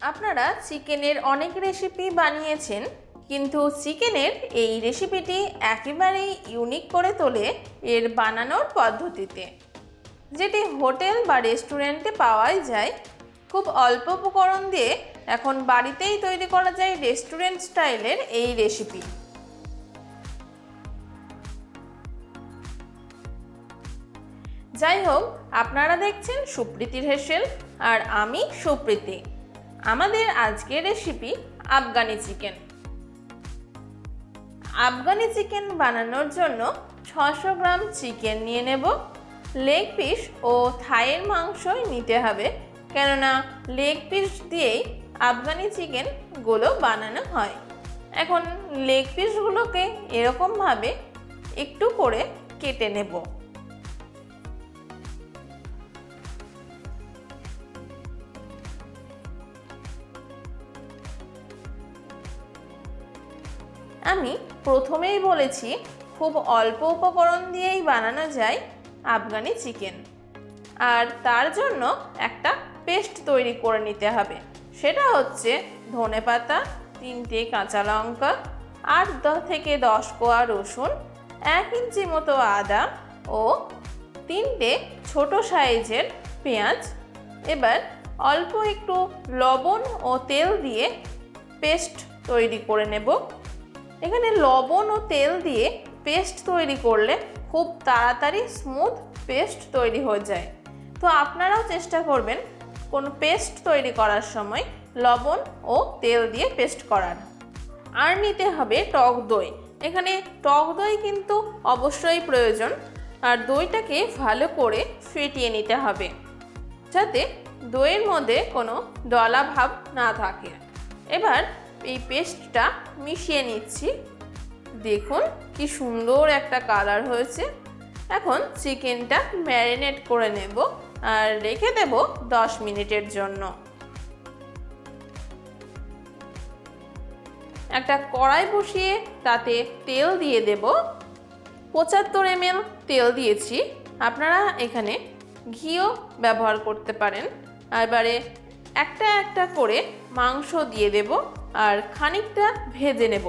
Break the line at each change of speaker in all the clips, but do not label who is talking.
আপনারা চিকেনের অনেক রেসিপি বানিয়েছেন, কিন্তু চিকেনের এই রেসিপিটি একেবারেই ইউনিক করে তোলে এর বানানোর পদ্ধতিতে, যেটি হোটেল বা রেস্টুরেন্টে পাওয়াই যায়। খুব অল্প উপকরণ দিয়ে এখন বাড়িতেই তৈরি করা যায় রেস্টুরেন্ট স্টাইলের এই রেসিপি। যাই হোক, আপনারা দেখছেন সুপ্রীতির হেসেল আর আমি সুপ্রীতি। আমাদের আজকের recipe Afghani chicken. Afghani chicken বানানোর জন্য 600 গ্রাম চিকেন নিয়ে নেব। লেগ পিস ও থাইয়ের মাংসই নিতে হবে, কেননা লেগ পিস দিয়েই আফগানি চিকেনগুলো বানানো হয়। এখন লেগ পিসগুলোকে এরকমভাবে একটু করে কেটে নেব। আমি প্রথমেই বলেছি খুব অল্প উপকরণ দিয়েই বানানো যায় আফগানি চিকেন, আর তার জন্য একটা পেস্ট তৈরি করে নিতে হবে। সেটা হচ্ছে ধনেপাতা, 3টে কাঁচা লঙ্কা, 8 থেকে 10 কোয়া রসুন, 1 ইঞ্চি মতো আদা ও 3টে ছোট সাইজের পেঁয়াজ। এবার অল্প একটু লবণ ও তেল দিয়ে পেস্ট তৈরি করে নেব। এখানে লবণ ও তেল দিয়ে পেস্ট তৈরি করলে খুব তাড়াতাড়ি স্মুথ পেস্ট তৈরি হয়ে যায়। তো আপনারাও চেষ্টা করবেন কোনো পেস্ট তৈরি করার সময় লবণ ও তেল দিয়ে পেস্ট করার। আর নিতে হবে টক দই। এখানে টক দই কিন্তু অবশ্যই প্রয়োজন, আর দইটাকে ভালো করে ফেটিয়ে নিতে হবে যাতে দইয়ের মধ্যে কোনো দলা ভাব না থাকে। এবার এই পেস্টটা মিশিয়ে নিচ্ছি। দেখুন কি সুন্দর একটা কালার হয়েছে। এখন চিকেনটা ম্যারিনেট করে নেব আর রেখে দেব 10 মিনিটের জন্য। একটা কড়াই বসিয়ে তাতে তেল দিয়ে দেব। 75 ml তেল দিয়েছি, আপনারা এখানে ঘিও ব্যবহার করতে পারেন। এবারে একটা একটা করে মাংস দিয়ে দেব আর খানিকটা ভেজে নেব।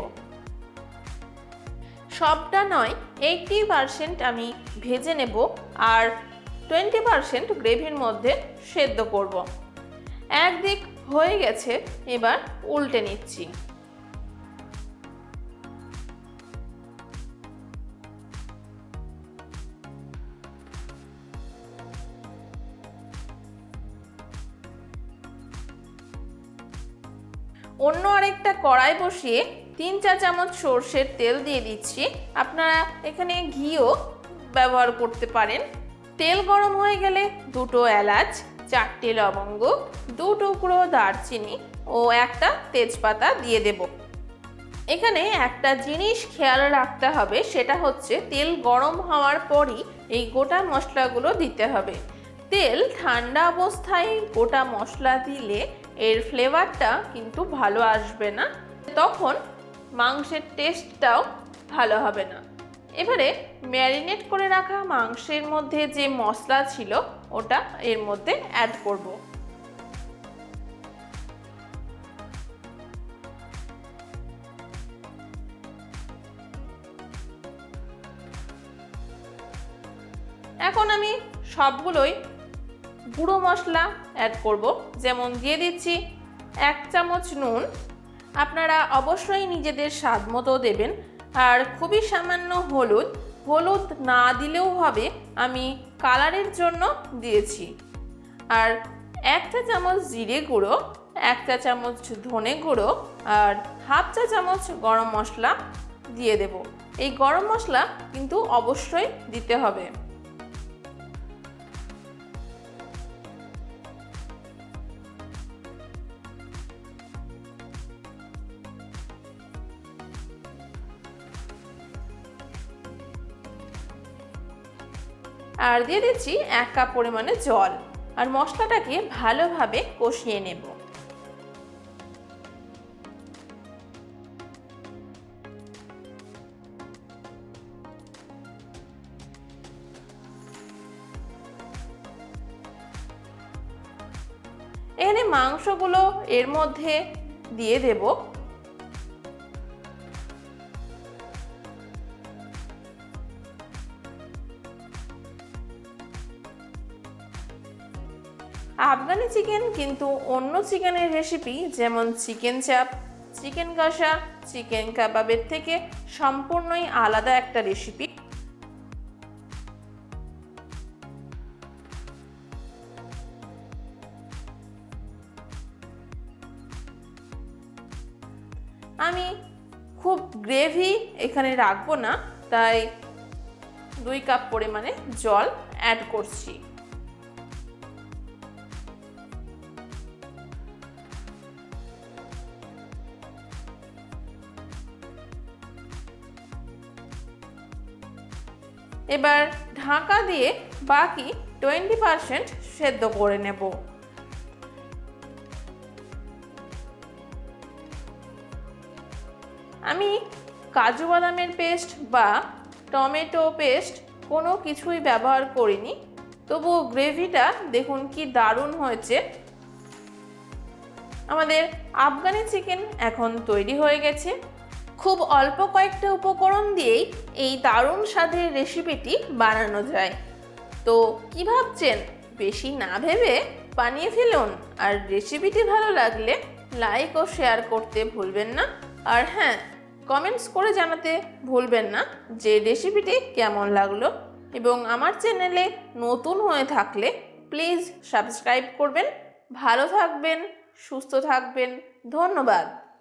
সবটা নয়, 80% আমি ভেজে নেব আর 20% গ্রেভির মধ্যে সেদ্ধ করব। একদিক হয়ে গেছে, এবার উল্টে নিচ্ছি। অন্য আরেকটা কড়াই বসিয়ে 3 চা চামচ সর্ষের তেল দিয়ে দিচ্ছি। আপনারা এখানে ঘিও ব্যবহার করতে পারেন। তেল গরম হয়ে গেলে 2টো এলাচ, 4টে লবঙ্গ, 2 টুকরো দারচিনি ও একটা তেজপাতা দিয়ে দেব। এখানে একটা জিনিস খেয়াল রাখতে হবে, সেটা হচ্ছে তেল গরম হওয়ার পরই এই গোটা মশলাগুলো দিতে হবে। তেল ঠান্ডা অবস্থায় গোটা মশলা দিলে এর ফ্লেভারটা কিন্তু ভালো আসবে না, তখন মাংসের টেস্টটাও ভালো হবে না। এবারে ম্যারিনেট করে রাখা মাংসের মধ্যে যে মশলা ছিল ওটা এর মধ্যে অ্যাড করব। এখন আমি সবগুলোই গুঁড়ো মশলা অ্যাড করব। যেমন দিয়ে দিচ্ছি 1 চামচ নুন, আপনারা অবশ্যই নিজেদের স্বাদ মতো দেবেন। আর খুবই সামান্য হলুদ, হলুদ না দিলেও হবে, আমি কালারের জন্য দিয়েছি। আর 1 চা চামচ জিরে গুঁড়ো, 1 চা চামচ ধনে গুঁড়ো আর 1/2 চা চামচ গরম মশলা দিয়ে দেব। এই গরম মশলা কিন্তু অবশ্যই দিতে হবে। আর দিয়ে দিচ্ছি 1 কাপ পরিমাণে জল, আর মশলাটাকে ভালোভাবে কষিয়ে নেব। এখানে মাংস মাংসগুলো এর মধ্যে দিয়ে দেব। আফগানি চিকেন কিন্তু অন্য চিকেনের রেসিপি যেমন চিকেন চাপ, চিকেন কষা, চিকেন কাবাবের থেকে সম্পূর্ণই আলাদা একটা রেসিপি। আমি খুব গ্রেভি এখানে রাখবো না, তাই 2 কাপ পরিমাণে জল অ্যাড করছি। এবার ঢাকা দিয়ে বাকি 20% সেদ্ধ করে নেব। আমি কাজু বাদামের পেস্ট বা টমেটো পেস্ট কোনো কিছুই ব্যবহার করিনি, তবুও গ্রেভিটা দেখুন কি দারুণ হয়েছে। আমাদের আফগানি চিকেন এখন তৈরি হয়ে গেছে। খুব অল্প কয়েকটা উপকরণ দিয়েই এই দারুণ স্বাদের রেসিপিটি বানানো যায়। তো কি ভাবছেন, বেশি না ভেবে বানিয়ে ফেলুন। আর রেসিপিটি ভালো লাগলে লাইক ও শেয়ার করতে ভুলবেন না। আর হ্যাঁ, কমেন্টস করে জানাতে ভুলবেন না যে রেসিপিটি কেমন লাগলো। এবং আমার চ্যানেলে নতুন হয়ে থাকলে প্লিজ সাবস্ক্রাইব করবেন। ভালো থাকবেন, সুস্থ থাকবেন। ধন্যবাদ।